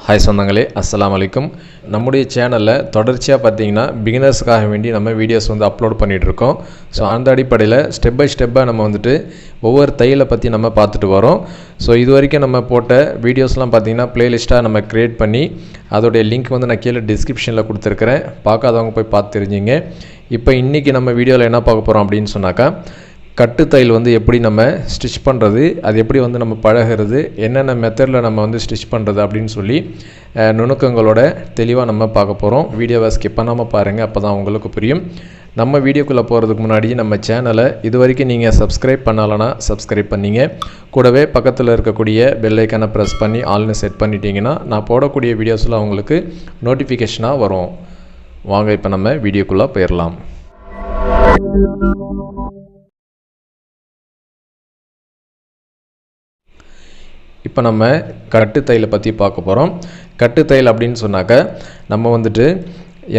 Hi சொந்தங்களே, அஸ்ஸலாமு அலைக்கும். நம்முடைய சேனலில் தொடர்ச்சியாக பார்த்தீங்கன்னா பிகினர்ஸுக்காக வேண்டி நம்ம வீடியோஸ் வந்து அப்லோட் பண்ணிகிட்ருக்கோம். ஸோ அந்த அடிப்படையில் ஸ்டெப் பை ஸ்டெப்பாக நம்ம வந்துட்டு ஒவ்வொரு தையலை பற்றி நம்ம பார்த்துட்டு வரோம். ஸோ இது வரைக்கும் நம்ம போட்ட வீடியோஸ்லாம் பார்த்திங்கன்னா ப்ளேலிஸ்ட்டாக நம்ம க்ரியேட் பண்ணி அதோடைய லிங்க் வந்து நான் கீழே டிஸ்கிரிப்ஷனில் கொடுத்துருக்குறேன். பார்க்காதவங்க போய் பார்த்து தெரிஞ்சுங்க. இப்போ இன்றைக்கி நம்ம வீடியோவில் என்ன பார்க்க போகிறோம் அப்படின்னு சொன்னாக்கா, கட்டு தையல் வந்து எப்படி நம்ம ஸ்டிச் பண்ணுறது, அது எப்படி வந்து நம்ம பழகிறது, என்னென்ன மெத்தடில் நம்ம வந்து ஸ்டிச் பண்ணுறது அப்படின்னு சொல்லி நுணுக்கங்களோட தெளிவாக நம்ம பார்க்க போகிறோம். வீடியோவை ஸ்கிப் பண்ணாமல் பாருங்கள், அப்போ தான் உங்களுக்கு புரியும். நம்ம வீடியோக்குள்ளே போகிறதுக்கு முன்னாடி நம்ம சேனலை இது வரைக்கும் நீங்கள் சப்ஸ்கிரைப் பண்ணலைன்னா சப்ஸ்கிரைப் பண்ணிங்க. கூடவே பக்கத்தில் இருக்கக்கூடிய பெல் ஐக்கானை ப்ரெஸ் பண்ணி ஆல்னு செட் பண்ணிட்டீங்கன்னா நான் போடக்கூடிய வீடியோஸில் உங்களுக்கு நோட்டிஃபிகேஷனாக வரும். வாங்க இப்போ நம்ம வீடியோக்குள்ளே போயிடலாம். இப்போ நம்ம கட்டு தையலை பற்றி பார்க்க போகிறோம். கட்டு தையல் அப்படின்னு சொன்னாக்க, நம்ம வந்துட்டு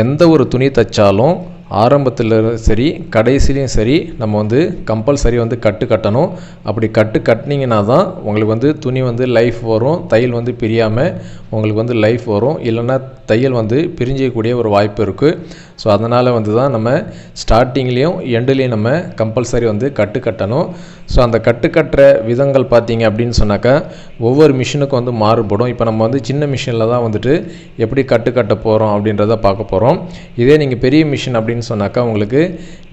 எந்த ஒரு துணி தைச்சாலும் ஆரம்பத்தில் சரி கடைசிலையும் சரி நம்ம வந்து கம்பல்சரி வந்து கட்டு கட்டணும். அப்படி கட்டினீங்கன்னா தான் உங்களுக்கு வந்து துணி வந்து லைஃப் வரும், தையல் வந்து பிரியாமல் உங்களுக்கு வந்து லைஃப் வரும். இல்லைன்னா தையல் வந்து பிரிஞ்சிக்கக்கூடிய ஒரு வாய்ப்பு இருக்குது. ஸோ அதனால் வந்து தான் நம்ம ஸ்டார்டிங்லேயும் எண்டுலேயும் நம்ம கம்பல்சரி வந்து கட்டு கட்டணும். ஸோ அந்த கட்டு கட்டுற விதங்கள் பார்த்தீங்க அப்படின்னு சொன்னாக்கா ஒவ்வொரு மிஷினுக்கும் வந்து மாறுபடும். இப்போ நம்ம வந்து சின்ன மிஷினில் தான் வந்துட்டு எப்படி கட்டு கட்ட போகிறோம் அப்படின்றத பார்க்க போகிறோம். இதே நீங்கள் பெரிய மிஷின் அப்படின்னு சொன்னாக்கா உங்களுக்கு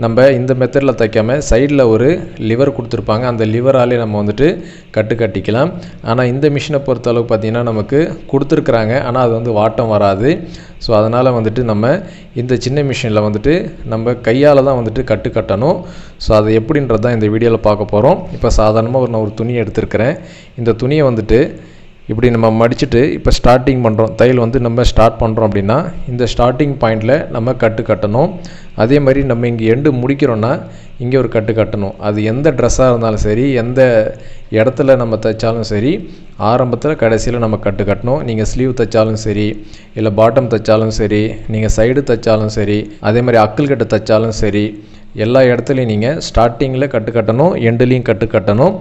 நம்ம இந்த மெத்தடில் தைக்காமல் சைடில் ஒரு லிவர் கொடுத்துருப்பாங்க, அந்த லிவராலே நம்ம வந்துட்டு கட்டு கட்டிக்கலாம். ஆனால் இந்த மிஷினை பொறுத்தளவுக்கு பார்த்திங்கன்னா நமக்கு கொடுத்துருக்குறாங்க, ஆனால் அது வந்து வாட்டம் வராது. ஸோ அதனால் வந்துட்டு நம்ம இந்த சின்ன மிஷினில் வந்துட்டு நம்ம கையால் தான் வந்துட்டு கட்டு கட்டணும். ஸோ அது எப்படின்றது தான் இந்த வீடியோவில் பார்க்க போகிறோம். இப்போ சாதாரணமாக நான் ஒரு துணியை எடுத்துருக்கிறேன். இந்த துணியை வந்துட்டு இப்படி நம்ம மடிச்சுட்டு இப்போ ஸ்டார்டிங் பண்ணுறோம், தையல் வந்து நம்ம ஸ்டார்ட் பண்ணுறோம் அப்படின்னா இந்த ஸ்டார்டிங் பாயிண்டில் நம்ம கட்டு கட்டணும். அதே மாதிரி நம்ம இங்கே எண்டு முடிக்கிறோன்னா இங்கே ஒரு கட்டு கட்டணும். அது எந்த ட்ரெஸ்ஸாக இருந்தாலும் சரி, எந்த இடத்துல நம்ம தைச்சாலும் சரி, ஆரம்பத்தில் கடைசியில் நம்ம கட்டு கட்டணும். நீங்கள் ஸ்லீவ் தைச்சாலும் சரி, இல்லை பாட்டம் தைச்சாலும் சரி, நீங்கள் சைடு தைச்சாலும் சரி, அதே மாதிரி அக்கல் கட்டு தைச்சாலும் சரி, எல்லா இடத்துலையும் நீங்கள் ஸ்டார்டிங்கில் கட்டு கட்டணும், எண்டுலேயும் கட்டு கட்டணும்.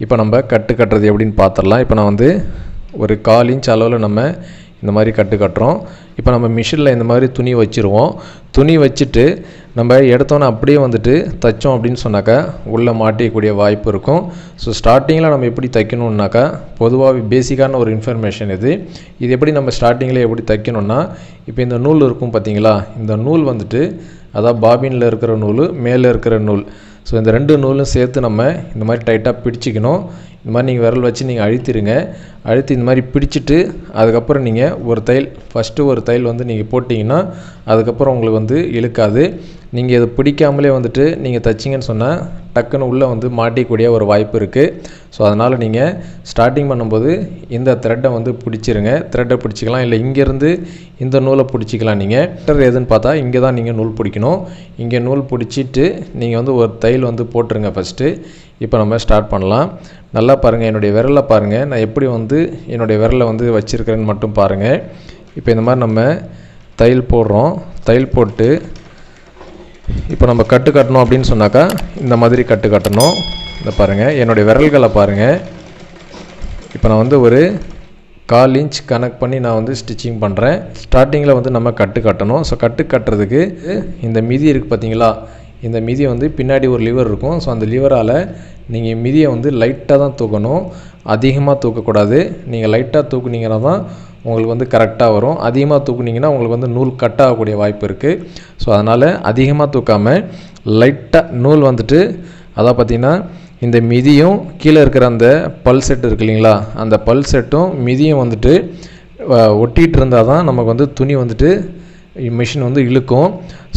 இப்போ நம்ம கட்டு கட்டுறது எப்படின்னு பார்த்துடலாம். இப்போ நான் வந்து ஒரு 1/4 இன்ச் அளவில் நம்ம இந்த மாதிரி கட்டு கட்டுறோம். இப்போ நம்ம மிஷினில் இந்த மாதிரி துணி வச்சுருவோம். துணி வச்சுட்டு நம்ம எடுத்தோன்னே அப்படியே வந்துட்டு தைச்சோம் அப்படின்னு சொன்னாக்கா உள்ளே மாட்டிக்கக்கூடிய வாய்ப்பு இருக்கும். ஸோ ஸ்டார்டிங்கில் நம்ம எப்படி தைக்கணுன்னாக்கா பொதுவாக பேசிக்கான ஒரு இன்ஃபர்மேஷன் இது எப்படி நம்ம ஸ்டார்டிங்கில் எப்படி தைக்கணுன்னா, இப்போ இந்த நூல் இருக்கும் பார்த்தீங்களா, இந்த நூல் வந்துட்டு அதாவது பாபினில் இருக்கிற நூல், மேலே இருக்கிற நூல். ஸோ இந்த 2 நூலும் சேர்த்து நம்ம இந்த மாதிரி டைட்டாக பிடிச்சிக்கணும். இந்த மாதிரி நீங்கள் விரல் வச்சு நீங்கள் அழுத்திடுங்க. அழுத்தி இந்த மாதிரி பிடிச்சிட்டு அதுக்கப்புறம் நீங்கள் ஒரு தையல் ஃபஸ்ட்டு ஒரு தையல் வந்து நீங்கள் போட்டிங்கன்னா அதுக்கப்புறம் உங்களுக்கு வந்து இழுக்காது. நீங்கள் இதை பிடிக்காமலே வந்துட்டு நீங்கள் தைச்சிங்கன்னு சொன்னால் டக்குன்னு உள்ளே வந்து மாட்டிக்கூடிய ஒரு வாய்ப்பு இருக்குது. ஸோ அதனால் நீங்கள் ஸ்டார்டிங் பண்ணும்போது இந்த த்ரெட்டை வந்து பிடிச்சிருங்க. த்ரெட்டை பிடிச்சிக்கலாம், இல்லை இங்கேருந்து இந்த நூலை பிடிச்சிக்கலாம். நீங்கள் பெட்டர் எதுன்னு பார்த்தா இங்கே தான் நீங்கள் நூல் பிடிக்கணும். இங்கே நூல் பிடிச்சிட்டு நீங்கள் வந்து ஒரு தையல் வந்து போட்டுருங்க ஃபஸ்ட்டு. இப்போ நம்ம ஸ்டார்ட் பண்ணலாம். நல்லா பாருங்கள், என்னுடைய விரலை பாருங்கள், நான் எப்படி வந்து என்னுடைய விரலை வந்து வச்சுருக்கிறேன்னு மட்டும் பாருங்கள். இப்போ இந்த மாதிரி நம்ம தையல் போடுறோம். தையல் போட்டு இப்போ நம்ம கட்டு கட்டணும் அப்படின்னு சொன்னாக்கா இந்த மாதிரி கட்டு கட்டணும். இந்த பாருங்கள், என்னுடைய விரல்களை பாருங்கள். இப்போ நான் வந்து ஒரு 1/4 இன்ச் கனெக்ட் பண்ணி நான் வந்து ஸ்டிச்சிங் பண்ணுறேன். ஸ்டார்டிங்கில் வந்து நம்ம கட்டு கட்டணும். ஸோ கட்டு கட்டுறதுக்கு இந்த மிதி இருக்குது பார்த்தீங்களா, இந்த மிதியை வந்து பின்னாடி ஒரு லிவர் இருக்கும். ஸோ அந்த லிவரால் நீங்கள் மிதியை வந்து லைட்டாக தான் தூக்கணும், அதிகமாக தூக்கக்கூடாது. நீங்கள் லைட்டாக தூக்குனீங்கன்னா தான் உங்களுக்கு வந்து கரெக்டாக வரும். அதிகமாக தூக்குனீங்கன்னா உங்களுக்கு வந்து நூல் கட் ஆகக்கூடிய வாய்ப்பு இருக்குது. ஸோ அதனால் அதிகமாக தூக்காமல் லைட்டாக நூல் வந்துட்டு அதான் பார்த்திங்கன்னா இந்த மிதியும் கீழே இருக்கிற அந்த பல் செட் இருக்கு இல்லைங்களா, அந்த பல் செட்டும் மிதியும் வந்துட்டு ஒட்டிகிட்டு இருந்தால் தான் நமக்கு வந்து துணி வந்துட்டு மிஷின் வந்து இழுக்கும்.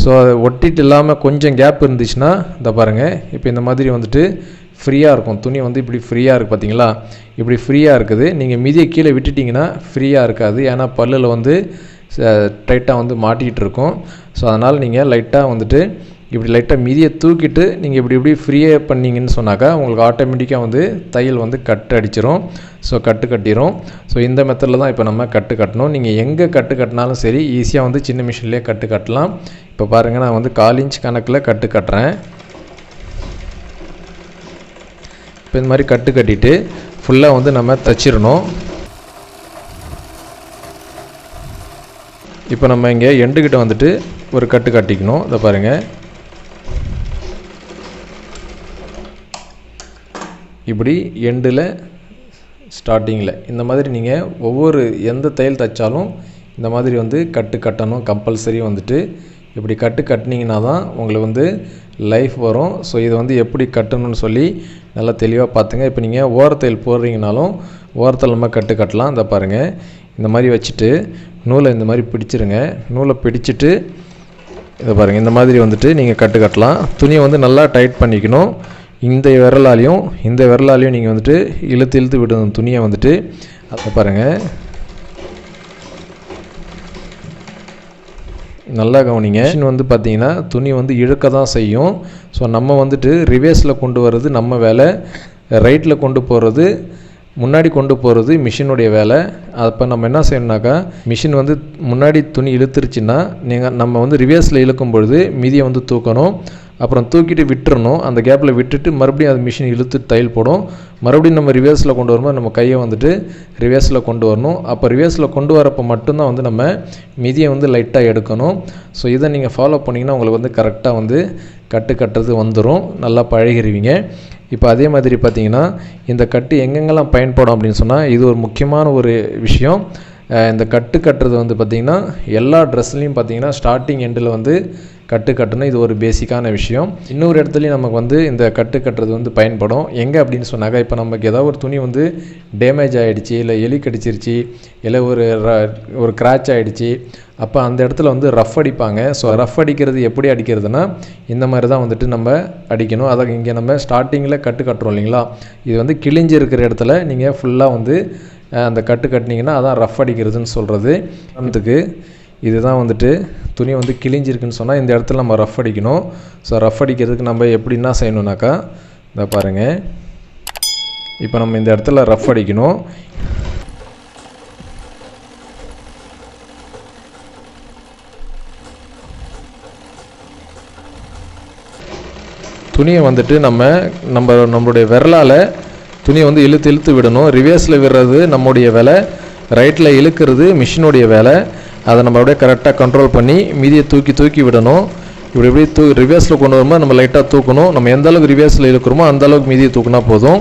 ஸோ அதை ஒட்டிட்டு இல்லாமல் கொஞ்சம் கேப் இருந்துச்சுன்னா இந்த பாருங்கள், இப்போ இந்த மாதிரி வந்துட்டு ஃப்ரீயாக இருக்கும். துணி வந்து இப்படி ஃப்ரீயாக இருக்குது பார்த்தீங்களா, இப்படி ஃப்ரீயாக இருக்குது. நீங்கள் மிதியை கீழே விட்டுட்டிங்கன்னா ஃப்ரீயாக இருக்காது, ஏன்னா பல்லில் வந்து டைட்டாக வந்து மாட்டிக்கிட்டு இருக்கும். ஸோ அதனால் நீங்கள் லைட்டாக வந்துட்டு இப்படி லைட்டாக மிதியை தூக்கிட்டு நீங்கள் இப்படி ஃப்ரீயாக பண்ணிங்கன்னு சொன்னாக்கா உங்களுக்கு ஆட்டோமேட்டிக்காக வந்து தையல் வந்து கட்டு அடிச்சிடும். ஸோ கட்டு கட்டிடும். ஸோ இந்த மெத்தடில் தான் இப்போ நம்ம கட்டு கட்டணும். நீங்கள் எங்கே கட்டு கட்டினாலும் சரி ஈஸியாக வந்து சின்ன மிஷின்லேயே கட்டு கட்டலாம். இப்போ பாருங்கள், நான் வந்து 1/4 இன்ச் கணக்கில் கட்டு கட்டுறேன். இப்போ இந்த மாதிரி கட்டு கட்டிட்டு ஃபுல்லாக வந்து நம்ம தைச்சிடணும். இப்போ நம்ம இங்கே எண்டுக்கிட்ட வந்துட்டு ஒரு கட்டு கட்டிக்கணும். இதை பாருங்கள், இப்படி எண்டில் ஸ்டார்டிங்கில் இந்த மாதிரி நீங்கள் ஒவ்வொரு எந்த தையல் தைச்சாலும் இந்த மாதிரி வந்து கட்டு கட்டணும் கம்பல்சரி. வந்துட்டு இப்படி கட்டு கட்டினீங்கன்னா தான் உங்களுக்கு வந்து லைஃப் வரும். ஸோ இதை வந்து எப்படி கட்டணும்னு சொல்லி நல்லா தெளிவாக பார்த்துங்க. இப்போ நீங்கள் ஓரத்தையில் போடுறீங்கனாலும் ஓரத்தில் நம்ம கட்டு கட்டலாம். இந்த பாருங்கள், இந்த மாதிரி வச்சுட்டு நூலை இந்த மாதிரி பிடிச்சிருங்க. நூலை பிடிச்சிட்டு இதை பாருங்கள், இந்த மாதிரி வந்துட்டு நீங்கள் கட்டு கட்டலாம். துணியை வந்து நல்லா டைட் பண்ணிக்கணும். இந்த விரலாலையும் இந்த விரலாலையும் நீங்கள் வந்துட்டு இழுத்து இழுத்து விடணும் துணியை வந்துட்டு. அதை பாருங்கள், நல்லா கவனிங்க. மிஷின் வந்து பார்த்திங்கன்னா துணி வந்து இழுக்க தான் செய்யும். ஸோ நம்ம வந்துட்டு ரிவேர்ஸில் கொண்டு வர்றது நம்ம வேலை, ரைட்டில் கொண்டு போகிறது முன்னாடி கொண்டு போகிறது மிஷினுடைய வேலை. அப்போ நம்ம என்ன செய்யணும்னாக்கா, மிஷின் வந்து முன்னாடி துணி இழுத்துருச்சுன்னா நம்ம வந்து ரிவேர்ஸில் இழுக்கும் பொழுது மீதியை வந்து தூக்கணும். அப்புறம் தூக்கிட்டு விட்டுறணும். அந்த கேப்பில் விட்டுட்டு மறுபடியும் அது மிஷின் இழுத்து தையல் போடும். மறுபடியும் நம்ம ரிவேர்ஸில் கொண்டு வரும்போது நம்ம கையை வந்துட்டு ரிவேர்ஸில் கொண்டு வரணும். அப்போ ரிவேர்ஸில் கொண்டு வரப்போ மட்டும்தான் வந்து நம்ம மிதியை வந்து லைட்டாக எடுக்கணும். ஸோ இதை நீங்கள் ஃபாலோ பண்ணிங்கன்னா உங்களுக்கு வந்து கரெக்டாக வந்து கட்டு கட்டுறது வந்துடும், நல்லா பழகிடுவீங்க. இப்போ அதே மாதிரி பார்த்திங்கன்னா இந்த கட்டு எங்கெங்கெல்லாம் பயன்படும் அப்படின்னு சொன்னால், இது ஒரு முக்கியமான ஒரு விஷயம். இந்த கட்டு கட்டுறது வந்து பார்த்திங்கன்னா எல்லா ட்ரெஸ்லையும் பார்த்திங்கன்னா ஸ்டார்டிங் எண்டில் வந்து கட்டு கட்டணும். இது ஒரு பேசிக்கான விஷயம். இன்னொரு இடத்துலையும் நமக்கு வந்து இந்த கட்டு கட்டுறது வந்து பயன்படும். எங்கே அப்படின்னு சொன்னாக்கா, இப்போ நமக்கு ஏதாவது ஒரு துணி வந்து டேமேஜ் ஆகிடுச்சு, இல்லை எலி கடிச்சிருச்சு, இல்லை ஒரு கிராச் ஆகிடுச்சு, அப்போ அந்த இடத்துல வந்து ரஃப் அடிப்பாங்க. ஸோ ரஃப் அடிக்கிறது எப்படி அடிக்கிறதுனா இந்த மாதிரி தான் வந்துட்டு நம்ம அடிக்கணும். அதை இங்கே நம்ம ஸ்டார்டிங்கில் கட்டு கட்டுறோம் இல்லைங்களா, இது வந்து கிழிஞ்சு இருக்கிற இடத்துல நீங்கள் ஃபுல்லாக வந்து அந்த கட்டு கட்டினீங்கன்னா அதான் ரஃப் அடிக்கிறதுன்னு சொல்கிறது. அதுக்கு இதுதான் வந்துட்டு துணி வந்து கிழிஞ்சிருக்குன்னு சொன்னால் இந்த இடத்துல நம்ம ரஃப் அடிக்கணும். ஸோ ரஃப் அடிக்கிறதுக்கு நம்ம எப்படின்னா செய்யணுன்னாக்கா, இதை பாருங்கள், இப்போ நம்ம இந்த இடத்துல ரஃப் அடிக்கணும். துணியை வந்துட்டு நம்மளுடைய விரலால் துணியை வந்து இழுத்து இழுத்து விடணும். ரிவேர்ஸில் விடுறது நம்முடைய வேலை, ரைட்டில் இழுக்கிறது மிஷினுடைய வேலை. அதை நம்ம அப்படியே கரெக்டாக கண்ட்ரோல் பண்ணி மீதியை தூக்கி தூக்கி விடணும். இப்படி ரிவேர்ஸில் கொண்டு வரும்போது நம்ம லைட்டாக தூக்கணும். நம்ம எந்த அளவுக்கு ரிவேர்ஸில் இழுக்கிறோமோ அந்த அளவுக்கு மீதியை தூக்குனா போதும்.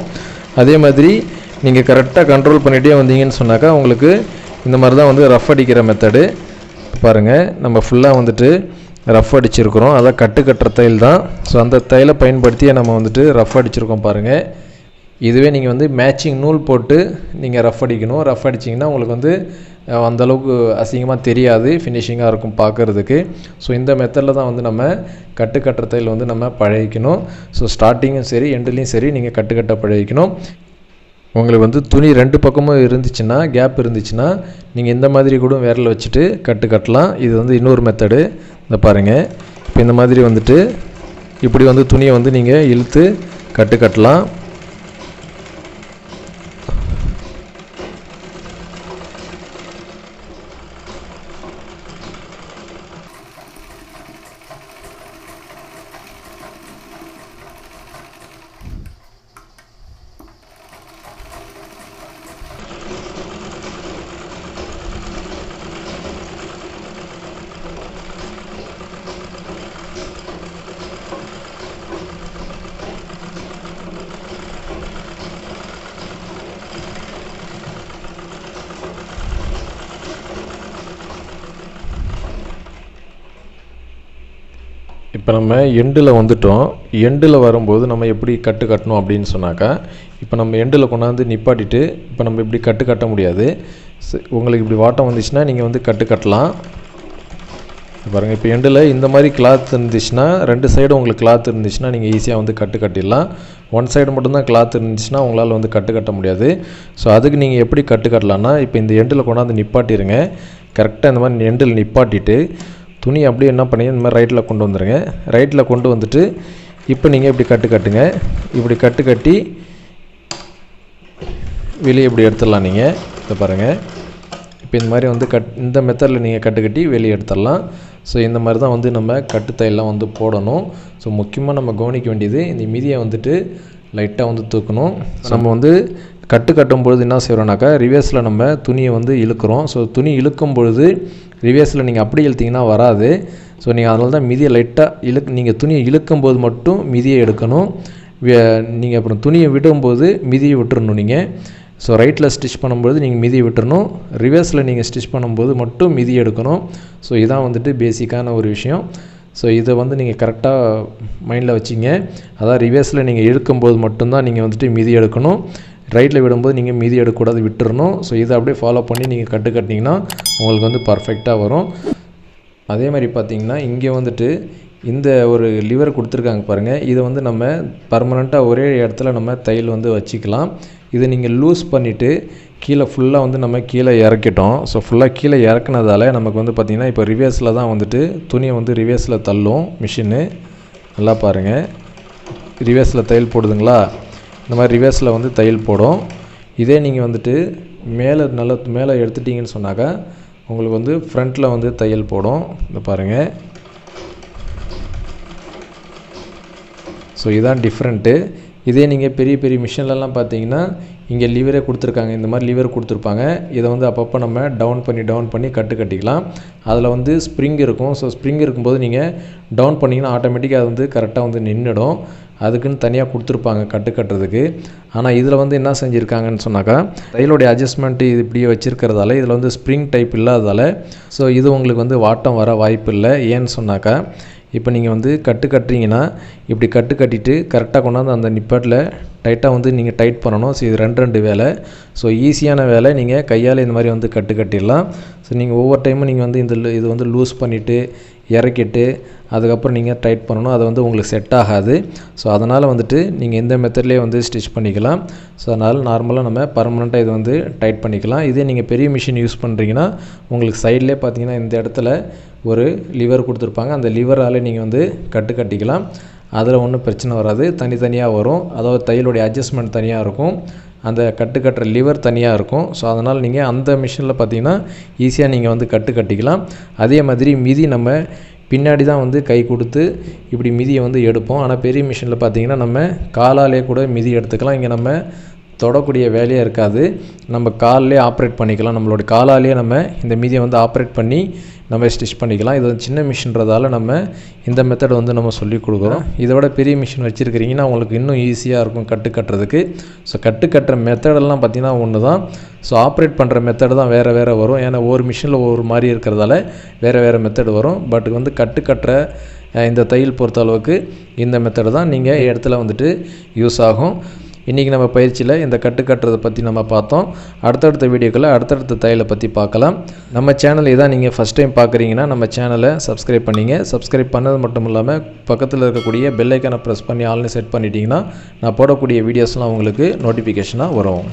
அதே மாதிரி நீங்கள் கரெக்டாக கண்ட்ரோல் பண்ணிகிட்டே வந்தீங்கன்னு சொன்னாக்கா உங்களுக்கு இந்த மாதிரி தான் வந்து ரஃப் அடிக்கிற மெத்தடு. பாருங்கள், நம்ம ஃபுல்லாக வந்துட்டு ரஃப் அடிச்சிருக்கிறோம். அதான் கட்டு கட்டுற தையல் தான். ஸோ அந்த தையலை பயன்படுத்தியே நம்ம வந்துட்டு ரஃப் அடிச்சிருக்கோம் பாருங்கள். இதுவே நீங்கள் வந்து மேட்சிங் நூல் போட்டு நீங்கள் ரஃப் அடிக்கணும். ரஃப் அடிச்சிங்கன்னா உங்களுக்கு வந்து அந்தளவுக்கு அசிங்கமாக தெரியாது, ஃபினிஷிங்காக இருக்கும் பார்க்குறதுக்கு. ஸோ இந்த மெத்தடில் தான் வந்து நம்ம கட்டு கட்டுற தையல் வந்து நம்ம பழகிக்கணும். ஸோ ஸ்டார்டிங்கும் சரி எண்டுலேயும் சரி நீங்கள் கட்டு கட்ட பழகிக்கணும். உங்களுக்கு வந்து துணி ரெண்டு பக்கமும் இருந்துச்சுன்னா, கேப் இருந்துச்சுன்னா நீங்கள் இந்த மாதிரி கூட விரல் வச்சுட்டு கட்டு கட்டலாம். இது வந்து இன்னொரு மெத்தடு. இந்த பாருங்கள், இப்போ இந்த மாதிரி வந்துட்டு இப்படி வந்து துணியை வந்து நீங்கள் இழுத்து கட்டு கட்டலாம். இப்போ நம்ம எண்டில் வந்துட்டோம். எண்டில் வரும்போது நம்ம எப்படி கட்டு கட்டணும் அப்படின்னு சொன்னாக்கா, இப்போ நம்ம எண்டில் கொண்டாந்து நிப்பாட்டிட்டு இப்போ நம்ம இப்படி கட்டு கட்ட முடியாது. உங்களுக்கு இப்படி வாட்டம் வந்துச்சுன்னா நீங்கள் வந்து கட்டு கட்டலாம். பாருங்கள், இப்போ எண்டில் இந்த மாதிரி கிளாத் இருந்துச்சுன்னா, ரெண்டு சைடும் உங்களுக்கு கிளாத் இருந்துச்சுன்னா நீங்கள் ஈஸியாக வந்து கட்டு கட்டிடலாம். ஒன் சைடு மட்டும்தான் கிளாத் இருந்துச்சுன்னா உங்களால் வந்து கட்டு கட்ட முடியாது. ஸோ அதுக்கு நீங்கள் எப்படி கட்டு கட்டலான்னா, இப்போ இந்த எண்டில் கொண்டாந்து நிப்பாட்டிடுங்க. கரெக்டாக இந்த மாதிரி எண்டில் நிப்பாட்டிட்டு துணி அப்படியே என்ன பண்ணி இந்த மாதிரி ரைட்டில் கொண்டு வந்துடுங்க. ரைட்டில் கொண்டு வந்துட்டு இப்போ நீங்கள் இப்படி கட்டு கட்டுங்க. இப்படி கட்டு கட்டி வெளியே இப்படி எடுத்துடலாம். நீங்கள் இதை பாருங்கள், இப்போ இந்த மாதிரி வந்து இந்த மெத்தடில் நீங்கள் கட்டு கட்டி வெளியே எடுத்துடலாம். ஸோ இந்த மாதிரி தான் வந்து நம்ம கட்டுத்தையெல்லாம் வந்து போடணும். ஸோ முக்கியமாக நம்ம கவனிக்க வேண்டியது இந்த மீதியை வந்துட்டு லைட்டாக வந்து தூக்கணும். நம்ம வந்து கட்டு கட்டும்பொழுது என்ன செய்கிறோம்னாக்கா ரிவர்ஸில் நம்ம துணியை வந்து இழுக்கிறோம். ஸோ துணி இழுக்கும் பொழுது ரிவர்ஸில் நீங்கள் அப்படி இழுத்திங்கன்னா வராது. ஸோ நீங்கள் அதனால தான் மிதியை லைட்டாக நீங்கள் துணியை இழுக்கும்போது மட்டும் மிதியை எடுக்கணும். நீங்கள் அப்புறம் துணியை விடும்போது மிதியை விட்டுறணும். நீங்கள் ஸோ ரைட்டில் ஸ்டிச் பண்ணும்போது நீங்கள் மிதியை விட்டுறணும். ரிவர்ஸில் நீங்கள் ஸ்டிச் பண்ணும்போது மட்டும் மிதி எடுக்கணும். ஸோ இதான் வந்துட்டு பேசிக்கான ஒரு விஷயம். ஸோ இதை வந்து நீங்கள் கரெக்டாக மைண்டில் வச்சிங்க. அதான் ரிவர்ஸில் நீங்கள் இழுக்கும்போது மட்டும்தான் நீங்கள் வந்துட்டு மிதி எடுக்கணும். ரைட்டில் விடும்போது நீங்கள் மிதி எடுக்கக்கூடாது, விட்டுறணும். ஸோ இதை அப்படியே ஃபாலோ பண்ணி நீங்கள் கட்டிங்கன்னா உங்களுக்கு வந்து பர்ஃபெக்டாக வரும். அதே மாதிரி பார்த்திங்கன்னா இங்கே வந்துட்டு இந்த ஒரு லிவர் கொடுத்துருக்காங்க பாருங்கள். இதை வந்து நம்ம பர்மனெண்ட்டாக ஒரே இடத்துல நம்ம தையல் வந்து வச்சுக்கலாம். இதை நீங்கள் லூஸ் பண்ணிவிட்டு கீழே ஃபுல்லாக வந்து நம்ம கீழே இறக்கிட்டோம். ஸோ ஃபுல்லாக கீழே இறக்குனதால நமக்கு வந்து பார்த்திங்கன்னா இப்போ ரிவர்ஸில் தான் வந்துட்டு துணியை வந்து ரிவர்ஸில் தள்ளும் மிஷினு. நல்லா பாருங்கள், ரிவர்ஸில் தையல் போடுதுங்களா? இந்த மாதிரி ரிவர்ஸில் வந்து தையல் போடும். இதே நீங்கள் வந்துட்டு மேலே எடுத்துட்டிங்கன்னு சொன்னாக்கா உங்களுக்கு வந்து ஃப்ரண்ட்டில் வந்து தையல் போடும். இந்த பாருங்கள். ஸோ இதான் டிஃப்ரெண்ட்டு. இதே நீங்கள் பெரிய பெரிய மிஷின்லலாம் பார்த்தீங்கன்னா இங்கே லிவரே கொடுத்துருக்காங்க. இந்த மாதிரி லிவர் கொடுத்துருப்பாங்க. இதை வந்து அப்பப்போ நம்ம டவுன் பண்ணி கட்டிக்கலாம். அதில் வந்து ஸ்ப்ரிங் இருக்கும். ஸோ ஸ்ப்ரிங் இருக்கும்போது நீங்கள் டவுன் பண்ணிங்கன்னா ஆட்டோமேட்டிக்காக அது வந்து கரெக்டாக வந்து நின்றுடும். அதுக்குன்னு தனியாக கொடுத்துருப்பாங்க கட்டுறதுக்கு. ஆனால் இதில் வந்து என்ன செஞ்சுருக்காங்கன்னு சொன்னாக்கா தையலோடைய அட்ஜஸ்ட்மெண்ட்டு இது இப்படியே வச்சுருக்கிறதால இதில் வந்து ஸ்ப்ரிங் டைப் இல்லாததால் ஸோ இது உங்களுக்கு வந்து வாட்டம் வர வாய்ப்பு இல்லை. ஏன்னு சொன்னாக்கா இப்போ நீங்கள் வந்து கட்டுறீங்கன்னா இப்படி கட்டிட்டு கரெக்டாக கொண்டாந்து அந்த நிப்பாட்டில் டைட்டாக வந்து நீங்கள் டைட் பண்ணணும். ஸோ இது ரெண்டு வேலை. ஸோ ஈஸியான வேலை. நீங்கள் கையால் இந்த மாதிரி வந்து கட்டிடலாம். ஸோ நீங்கள் ஒவ்வொரு டைமும் நீங்கள் வந்து இது வந்து லூஸ் பண்ணிவிட்டு இறக்கிட்டு அதுக்கப்புறம் நீங்கள் டைட் பண்ணணும். அது வந்து உங்களுக்கு செட் ஆகாது. ஸோ அதனால் வந்துட்டு நீங்கள் இந்த மெத்தட்லேயே வந்து ஸ்டிச் பண்ணிக்கலாம். ஸோ அதனால் நார்மலாக நம்ம பர்மனெண்ட்டாக இது வந்து டைட் பண்ணிக்கலாம். இதே நீங்கள் பெரிய மிஷின் யூஸ் பண்ணுறீங்கன்னா உங்களுக்கு சைட்லேயே பார்த்தீங்கன்னா இந்த இடத்துல ஒரு லிவர் கொடுத்துருப்பாங்க. அந்த லிவரால் நீங்கள் வந்து கட்டிக்கலாம். அதில் ஒன்றும் பிரச்சனை வராது. தனித்தனியாக வரும். அதாவது தையலுடைய அட்ஜஸ்ட்மெண்ட் தனியாக இருக்கும். அந்த கட்டுற லிவர் தனியாக இருக்கும். ஸோ அதனால் நீங்கள் அந்த மிஷினில் பார்த்தீங்கன்னா ஈஸியாக நீங்கள் வந்து கட்டிக்கலாம். அதே மாதிரி மிதி நம்ம பின்னாடி தான் வந்து கை கொடுத்து இப்படி மிதியை வந்து எடுப்போம். ஆனால் பெரிய மிஷினில் பார்த்தீங்கன்னா நம்ம காலாலே கூட மிதி எடுத்துக்கலாம். இங்கே நம்ம தொடக்கூடிய வேலையாக இருக்காது. நம்ம காலிலே ஆப்ரேட் பண்ணிக்கலாம். நம்மளுடைய காலாலேயே நம்ம இந்த மிதியை வந்து ஆப்ரேட் பண்ணி நம்ம ஸ்டிச் பண்ணிக்கலாம். இது சின்ன மிஷின்றதால நம்ம இந்த மெத்தட் வந்து நம்ம சொல்லிக் கொடுக்குறோம். இதை விட பெரிய மிஷின் வச்சுருக்கிறீங்கன்னா உங்களுக்கு இன்னும் ஈஸியாக இருக்கும் கட்டுறதுக்கு. ஸோ கட்டுற மெத்தடெல்லாம் பார்த்திங்கன்னா ஒன்று தான். ஸோ ஆப்ரேட் பண்ணுற மெத்தட் தான் வேறு வரும். ஏன்னா ஒவ்வொரு மிஷினில் ஒவ்வொரு மாதிரி இருக்கிறதால வேறு மெத்தட் வரும். பட் வந்து கட்டுற இந்த தையல் பொறுத்த அளவுக்கு இந்த மெத்தட் தான் நீங்கள் இடத்துல வந்துட்டு யூஸ் ஆகும். இன்றைக்கி நம்ம பயிற்சியில் இந்த கட்டுறதை பற்றி நம்ம பார்த்தோம். அடுத்தடுத்த வீடியோக்களில் அடுத்தடுத்த தையலை பற்றி பார்க்கலாம். நம்ம சேனல் இதான் நீங்கள் ஃபஸ்ட் டைம் பார்க்குறீங்கன்னா நம்ம சேனலை சப்ஸ்கிரைப் பண்ணிங்க. சப்ஸ்கிரைப் பண்ணது மட்டும் இல்லாமல் பக்கத்தில் இருக்கக்கூடிய பெல் ஐக்கானை ப்ரெஸ் பண்ணி ஆல்னு செட் பண்ணிட்டீங்கன்னா நான் போடக்கூடிய வீடியோஸ்லாம் உங்களுக்கு நோட்டிஃபிகேஷனாக வரும்.